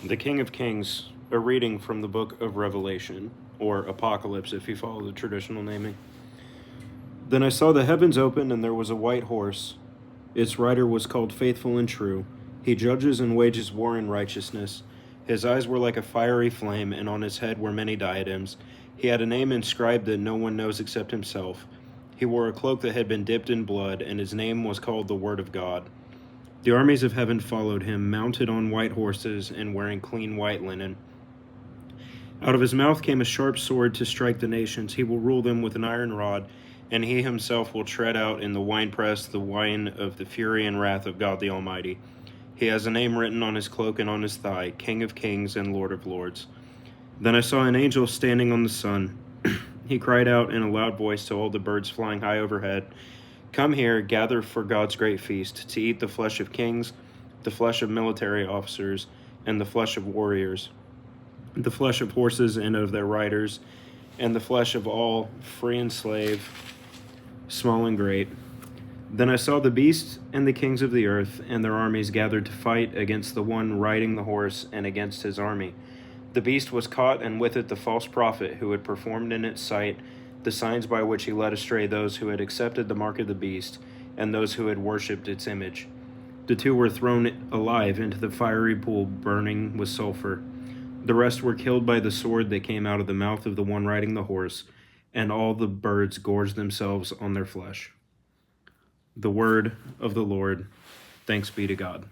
The King of Kings, a reading from the book of Revelation, or Apocalypse if you follow the traditional naming. Then I saw the heavens open, and there was a white horse. Its rider was called Faithful and True. He judges and wages war in righteousness. His eyes were like a fiery flame, and on his head were many diadems. He had a name inscribed that no one knows except himself. He wore a cloak that had been dipped in blood, and his name was called the Word of God. The armies of heaven followed him, mounted on white horses and wearing clean white linen. Out of his mouth came a sharp sword to strike the nations. He will rule them with an iron rod, and he himself will tread out in the winepress the wine of the fury and wrath of God the Almighty. He has a name written on his cloak and on his thigh, King of Kings and Lord of Lords. Then I saw an angel standing on the sun. He cried out in a loud voice to all the birds flying high overhead, "Come here, gather for God's great feast, to eat the flesh of kings, the flesh of military officers, and the flesh of warriors, the flesh of horses and of their riders, and the flesh of all, free and slave, small and great." Then I saw the beast and the kings of the earth and their armies gathered to fight against the one riding the horse and against his army. The beast was caught, and with it the false prophet who had performed in its sight the signs by which he led astray those who had accepted the mark of the beast and those who had worshipped its image. The two were thrown alive into the fiery pool burning with sulfur. The rest were killed by the sword that came out of the mouth of the one riding the horse, and all the birds gorged themselves on their flesh. The word of the Lord. Thanks be to God.